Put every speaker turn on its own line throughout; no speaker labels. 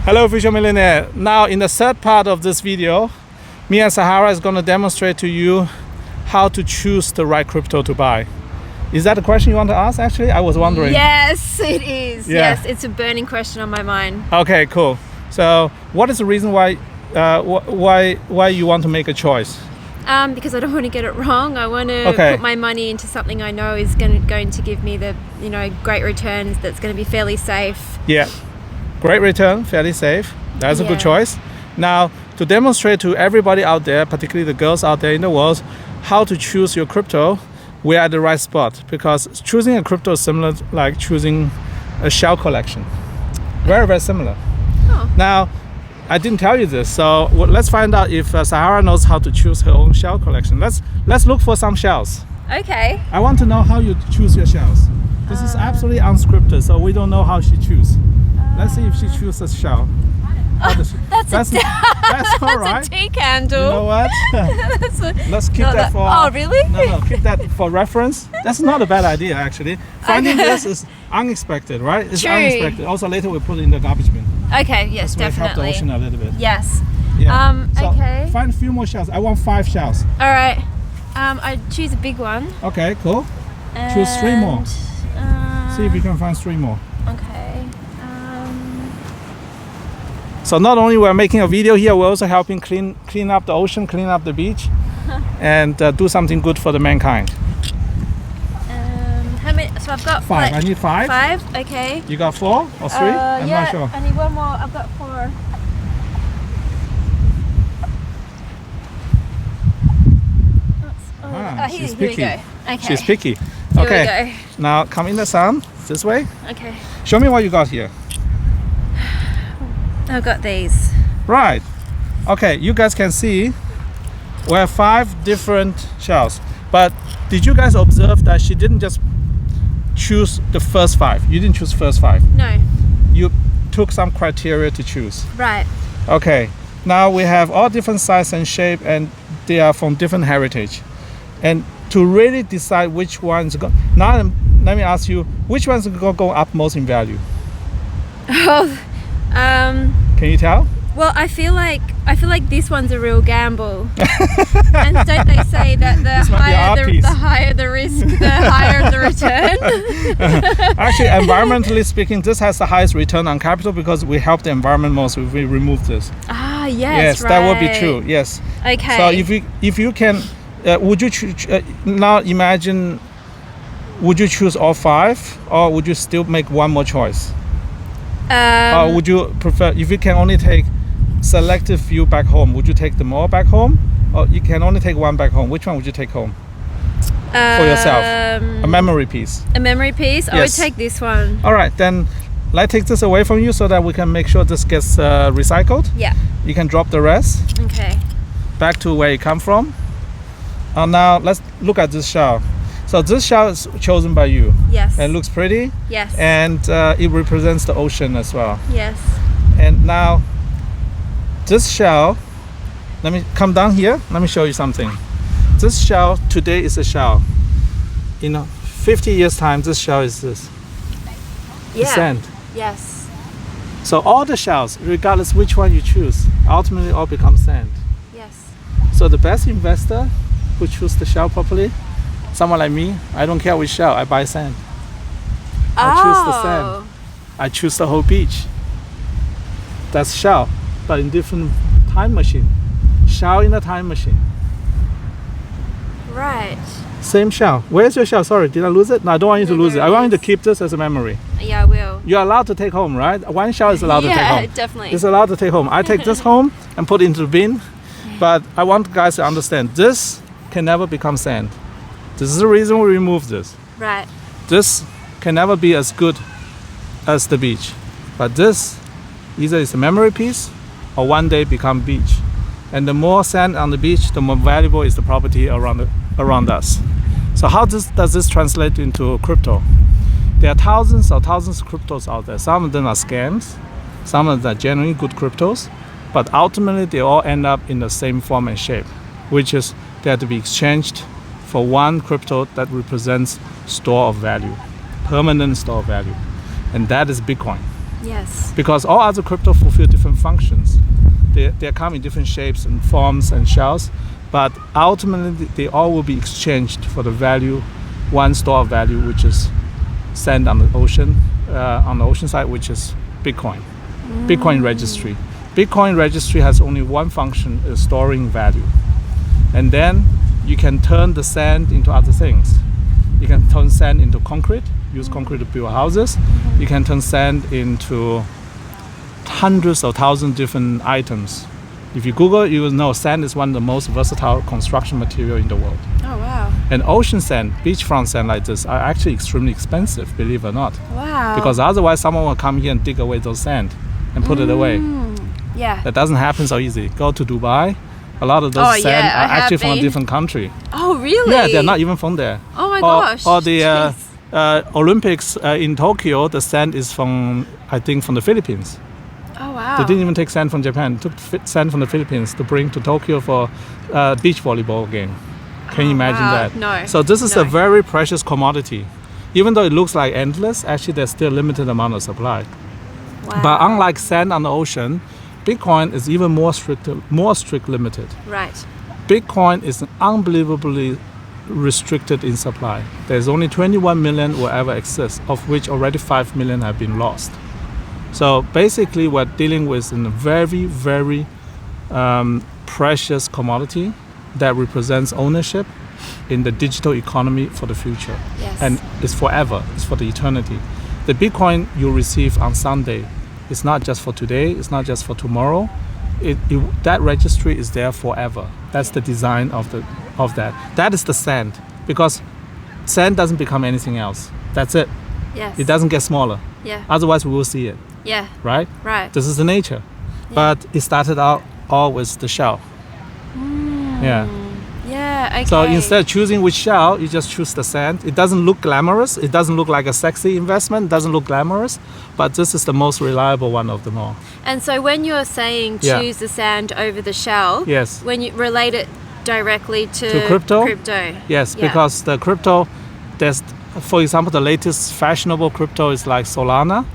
Hello Future Millionaire. Now in the third part of this video, me and Sahara is going to demonstrate to you how to choose the right crypto to buy. Is that a question you want to ask actually? I was wondering.
Yes, it is.
Yeah.
Yes, it's a burning question on my mind.
Okay, cool. So what is the reason why you want to make a choice?
Because I don't want to get it wrong. I want to put my money into something I know is going to give me the great returns. That's going to be fairly safe.
Yeah, great return, fairly safe. That's a good choice. Now to demonstrate to everybody out there, particularly the girls out there in the world, how to choose your crypto, we're at the right spot, because choosing a crypto is similar like choosing a shell collection. Very, very similar.
Oh.
Now, I didn't tell you this, so let's find out if Sahara knows how to choose her own shell collection. Let's look for some shells.
Okay.
I want to know how you choose your shells. This is absolutely unscripted, so we don't know how she chooses. Let's see if she chooses a shell. That's all right.
That's a tea candle.
You know what? Let's keep that for...
Oh, really?
No, keep that for reference. That's not a bad idea, actually. Finding this is unexpected, right? It's
True.
Unexpected. Also, later we put it in the garbage bin.
Okay, yes,
Let's help the
definitely.
ocean a little bit.
Yes.
Yeah. So
okay.
find a few more shells. I want 5 shells.
All right. I choose a big one.
Okay, cool. Choose 3 more. See if you can find 3 more.
Okay.
So not only we're making a video here, we're also helping clean up the ocean, clean up the beach, and do something good for the mankind.
How many? So I've got
5. I need 5.
5. Okay.
You got 4 or 3? I'm not sure.
I need one more. I've got 4.
She's
Here we
picky.
go. Okay.
She's picky.
Here
Okay.
we go.
Now come in the sun this way.
Okay.
Show me what you got here.
I've got these.
Right. Okay, you guys can see we have 5 different shells. But did you guys observe that she didn't just choose the first 5? You didn't choose first 5.
No.
You took some criteria to choose.
Right.
Okay. Now we have all different size and shape, and they are from different heritage. And to really decide which one's now let me ask you, which one's going to go up most in value?
Oh.
Can you tell?
Well, I feel like this one's a real gamble. And don't they say that the higher the risk, the higher the return?
Actually, environmentally speaking, this has the highest return on capital because we help the environment most if we remove this.
Ah, yes.
Yes,
right.
that would be true. Yes.
Okay.
So if you can, would you now imagine? Would you choose all 5, or would you still make one more choice? Or would you prefer, if you can only take selective few back home, would you take them all back home? Or you can only take one back home? Which one would you take home for yourself? A memory piece.
A memory piece? Yes. I would take this one.
All right, then let's take this away from you so that we can make sure this gets recycled.
Yeah.
You can drop the rest.
Okay.
Back to where you come from. Now let's look at this shell. So this shell is chosen by you.
Yes.
And it looks pretty.
Yes.
And it represents the ocean as well.
Yes.
And now this shell, let me come down here. Let me show you something. This shell today is a shell. 50 years time, this shell is this.
Yeah.
Sand.
Yes.
So all the shells, regardless which one you choose, ultimately all become sand.
Yes.
So the best investor who choose the shell properly, someone like me, I don't care which shell, I buy sand. I choose the sand. I choose the whole beach. That's shell, but in different time machine. Shell in a time machine.
Right.
Same shell. Where's your shell? Sorry, did I lose it? No, I don't want you to lose it. I want you to keep this as a memory.
Yeah, I will.
You're allowed to take home, right? One shell is allowed to take home.
Yeah, definitely.
It's allowed to take home. I take this home and put it into the bin, but I want guys to understand this can never become sand. This is the reason we remove this.
Right.
This can never be as good as the beach, but this either is a memory piece or one day become beach. And the more sand on the beach, the more valuable is the property around us. So how does this translate into crypto? There are thousands of cryptos out there. Some of them are scams, some of them are genuinely good cryptos, but ultimately they all end up in the same form and shape, which is they have to be exchanged for one crypto that represents store of value, permanent store of value, and that is Bitcoin.
Yes.
Because all other crypto fulfill different functions. They come in different shapes and forms and shells, but ultimately they all will be exchanged for the value, one store of value, which is sand on the ocean side, which is Bitcoin. Bitcoin registry. Bitcoin registry has only one function, is storing value. And then you can turn the sand into other things. You can turn sand into concrete, use concrete to build houses. You can turn sand into hundreds of thousands of different items. If you Google, you will know sand is one of the most versatile construction material in the world.
Oh, wow.
And ocean sand, beachfront sand like this, are actually extremely expensive, believe it or not.
Wow.
Because otherwise someone will come here and dig away those sand and put it away.
Yeah.
That doesn't happen so easy. Go to Dubai, a lot of those sand are actually from a different country.
Oh, really?
Yeah, they're not even from there.
Oh my gosh.
Or the Olympics in Tokyo, the sand is from, I think, from the Philippines.
Oh, wow.
They didn't even take sand from Japan. They took sand from the Philippines to bring to Tokyo for beach volleyball game. Can you imagine that?
No.
So this is a very precious commodity. Even though it looks like endless, actually there's still limited amount of supply.
Wow.
But unlike sand on the ocean, Bitcoin is even more strict limited.
Right.
Bitcoin is unbelievably restricted in supply. There's only 21 million will ever exist, of which already 5 million have been lost. So basically we're dealing with a very, very precious commodity that represents ownership in the digital economy for the future.
Yes.
And it's forever, it's for the eternity. The Bitcoin you receive on Sunday, it's not just for today, it's not just for tomorrow. That registry is there forever. That's the design of that. That is the sand, because sand doesn't become anything else. That's it.
Yes.
It doesn't get smaller.
Yeah.
Otherwise we will see it,
Yeah.
right?
Right.
This is the nature.
Yeah.
But it started out all with the shell. Yeah.
Yeah, okay.
So instead of choosing which shell, you just choose the sand. It doesn't look glamorous. It doesn't look like a sexy investment. It doesn't look glamorous. But this is the most reliable one of them all.
And so when you're saying choose the sand over the shell,
Yes.
when you relate it directly to
crypto?
Yeah.
Yes, because the crypto, there's, for example, the latest fashionable crypto is like Solana.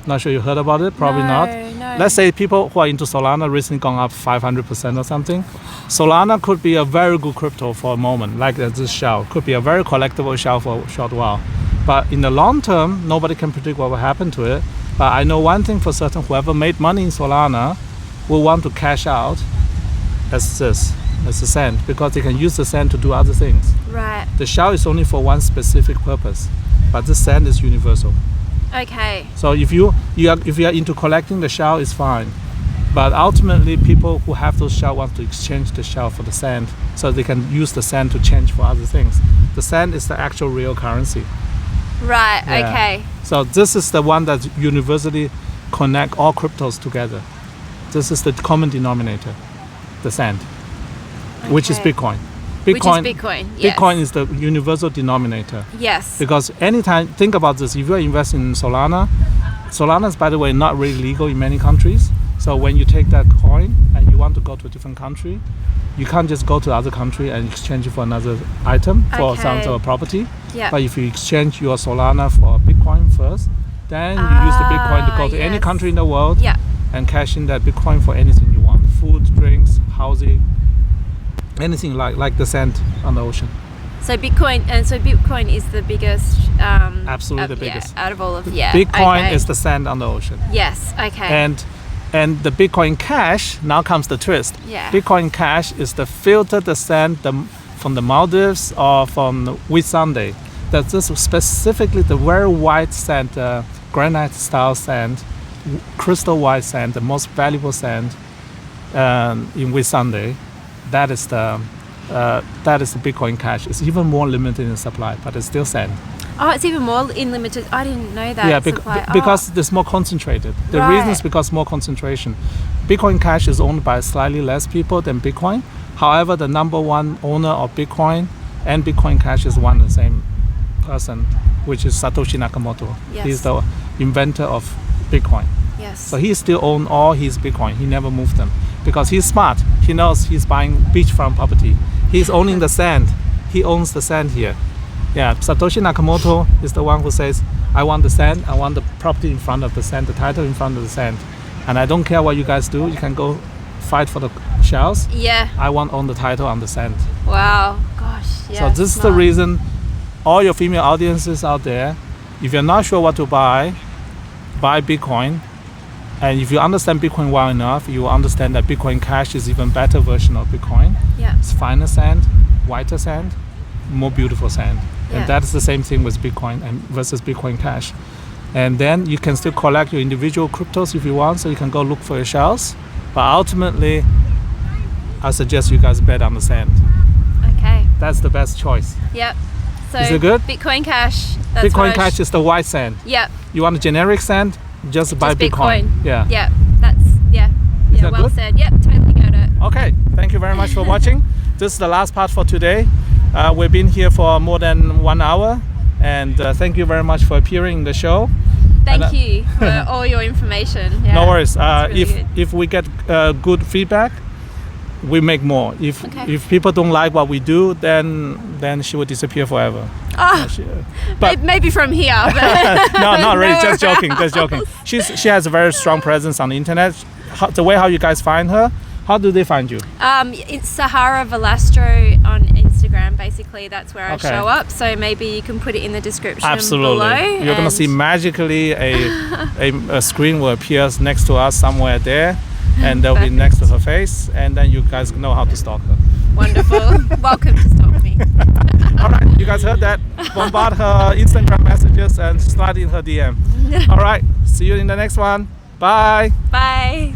Not sure you heard about it, probably not.
No.
Let's say people who are into Solana recently gone up 500% or something. Solana could be a very good crypto for a moment, like this shell. Could be a very collectible shell for a short while. But in the long term, nobody can predict what will happen to it. But I know one thing for certain, whoever made money in Solana will want to cash out as the sand, because they can use the sand to do other things.
Right.
The shell is only for one specific purpose, but the sand is universal.
Okay.
So if you are into collecting the shell, it's fine. But ultimately, people who have those shells want to exchange the shell for the sand, so they can use the sand to change for other things. The sand is the actual real currency.
Right.
Yeah.
Okay.
So this is the one that universally connect all cryptos together. This is the common denominator, the sand, which is
Okay.
Bitcoin.
Which is Bitcoin. Yes.
Bitcoin is the universal denominator.
Yes.
Because anytime, think about this, if you're investing in Solana is, by the way, not really legal in many countries. So when you take that coin and you want to go to a different country, you can't just go to the other country and exchange it for another item, for some sort of property.
Yeah.
But if you exchange your Solana for Bitcoin first, then you use the Bitcoin to go to any
yes.
country in the world
Yeah.
and cash in that Bitcoin for anything you want. Food, drinks, housing, anything like the sand on the ocean.
So Bitcoin is the biggest.
Absolutely the biggest.
Out of all of
Bitcoin
okay.
is the sand on the ocean.
Yes. Okay.
And the Bitcoin Cash, now comes the twist.
Yeah.
Bitcoin Cash is the filtered sand from the Maldives or from Whitsunday. That's just specifically the very white sand, granite style sand, crystal white sand, the most valuable sand in Whitsunday. That is the Bitcoin Cash. It's even more limited in supply, but it's still sand.
Oh, it's even more unlimited. I didn't know that.
Yeah,
supply.
because it's more concentrated. The reason is because more concentration. Bitcoin Cash is owned by slightly less people than Bitcoin. However, the number one owner of Bitcoin and Bitcoin Cash is one and the same person, which is Satoshi Nakamoto.
Yes.
He's the inventor of Bitcoin.
Yes.
So he still owns all his Bitcoin. He never moved them because he's smart. He knows he's buying beachfront property. He's owning the sand. He owns the sand here. Yeah, Satoshi Nakamoto is the one who says, I want the sand, I want the property in front of the sand, the title in front of the sand. And I don't care what you guys do, you can go fight for the shells.
Yeah.
I want own the title on the sand.
Wow. Gosh. Yeah.
So this is the reason all your female audiences out there, if you're not sure what to buy Bitcoin. And if you understand Bitcoin well enough, you will understand that Bitcoin Cash is even better version of Bitcoin.
Yeah.
It's finer sand, whiter sand, more beautiful sand.
Yeah.
And that's the same thing with Bitcoin and versus Bitcoin Cash. And then you can still collect your individual cryptos if you want, so you can go look for your shells. But ultimately, I suggest you guys bet on the sand.
Okay.
That's the best choice.
Yep. So
is it good?
Bitcoin Cash. That's
Bitcoin Cash is the white sand.
Yep.
You want a generic sand? Just buy Bitcoin. Yeah.
Yep. That's yeah.
Is
yeah.
that
Well
good?
said. Yep. Totally got it.
Okay, thank you very much for watching. This is the last part for today. We've been here for more than 1 hour, and thank you very much for appearing in the show.
Thank you for all your information. Yeah,
no worries.
really good.
If we get good feedback, we make more. If people don't like what we do, then she will disappear forever.
Oh,
but
maybe from here. But
no, not really.
nowhere
Just joking.
else.
Just joking. She has a very strong presence on the internet. The way how you guys find her, how do they find you?
It's SAHARA Velastro on Instagram. Basically, that's where I show up. So maybe you can put it in the description
Absolutely.
below.
You're gonna see magically a screen will appear next to us somewhere there, and they'll be next to her face, and then you guys know how to stalk her.
Wonderful. Welcome to stalk me.
All right, you guys heard that? Bombard her Instagram messages and slide in her DM. All right, see you in the next one. Bye.
Bye.